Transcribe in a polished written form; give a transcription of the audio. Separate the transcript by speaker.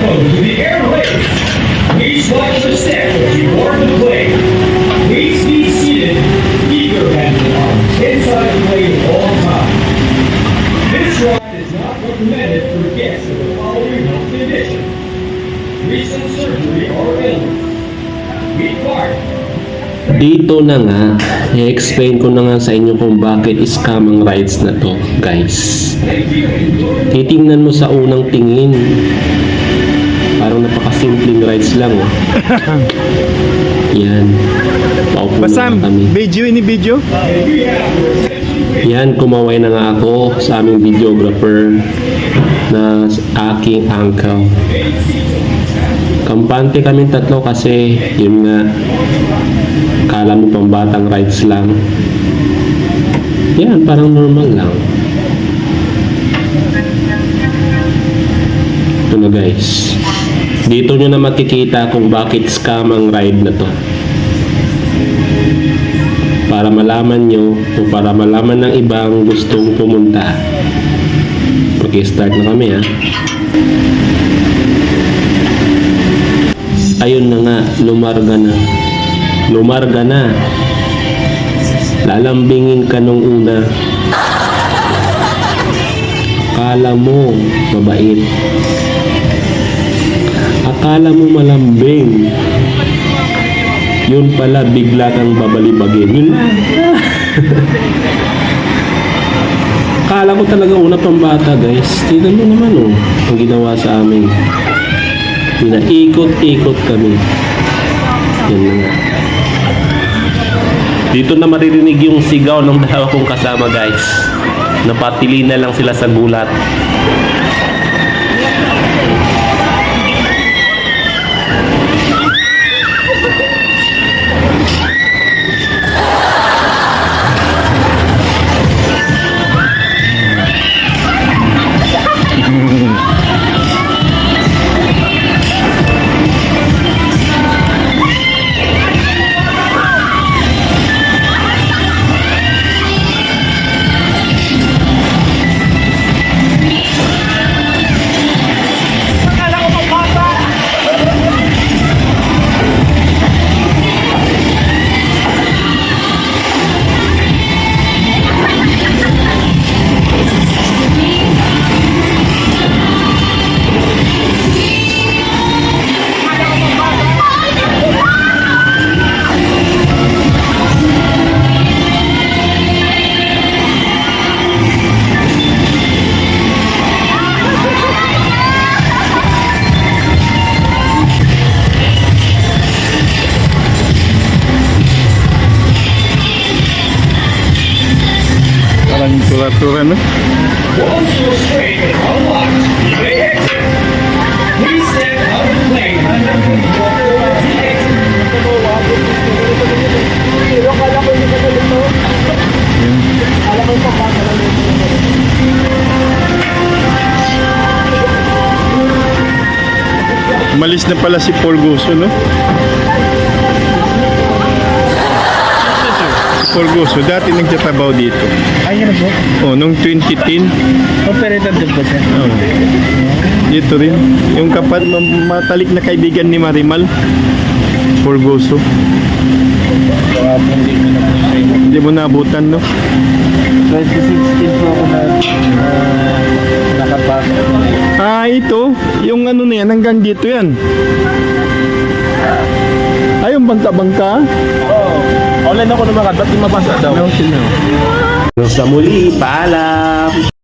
Speaker 1: Welcome to the Air Race. Please watch the step as you board the plane. Please be seated. Keep your hands and arms inside the plane at all times. This ride is not recommended for guests of the following health conditions: recent surgery or illness. We park.
Speaker 2: Dito na nga, i-explain ko na nga sa inyo kung bakit scam ang rides na to, guys. Titingnan mo sa unang tingin. Parang napakasimpleng rides lang, oh. Yan. Paupo na kami.
Speaker 3: Video ini video?
Speaker 2: Yan, kumaway na nga ako sa aming videographer na aking uncle. Kampante kaming tatlo kasi yun nga, kala mo pambatang rides lang. Yan, parang normal lang. Ito na, guys. Dito nyo na makikita kung bakit scam ang ride na to. Para malaman nyo o para malaman ng ibang gustong pumunta. Mag-start na kami, ha. Ayun na nga, lumarga na. Lumarga na. Lalambingin ka nung una. Akala mo mabait. Akala mo malambing. Yun pala, bigla kang babalibagin. Yun lang. Akala ko talaga una pang bata, guys. Tignan mo naman, oh, ang ginawa sa amin. Pinaikot-ikot kami. Yan na nga. Dito na maririnig yung sigaw ng dalawa kong kasama, guys. Napatili na lang sila sa gulat.
Speaker 3: Tura-tura, no?
Speaker 1: Once you're straight and unlocked, you may exit. Please step out of the plane and walk towards the exit.
Speaker 3: Umalis na pala si Paul Guso, no? Paul Guso, dati nagtatrabaho dito.
Speaker 4: Ay, yan po.
Speaker 3: Oh, nung 2010.
Speaker 4: Operator din po siya.
Speaker 3: Oh. Dito rin. Yung matalik na kaibigan ni Marimal. Paul Guso.
Speaker 4: Kaya po hindi ko na po siya.
Speaker 3: Hindi mo naabutan, no?
Speaker 4: 2016 po ako na nakapasok.
Speaker 3: Ah, ito. Yung ano na yan, hanggang dito yan. Ay, yung bangka-bangka.
Speaker 4: Oo. Online ako naman, ba't di mabasa daw?
Speaker 3: No, sino?
Speaker 2: Sa muli, paalam!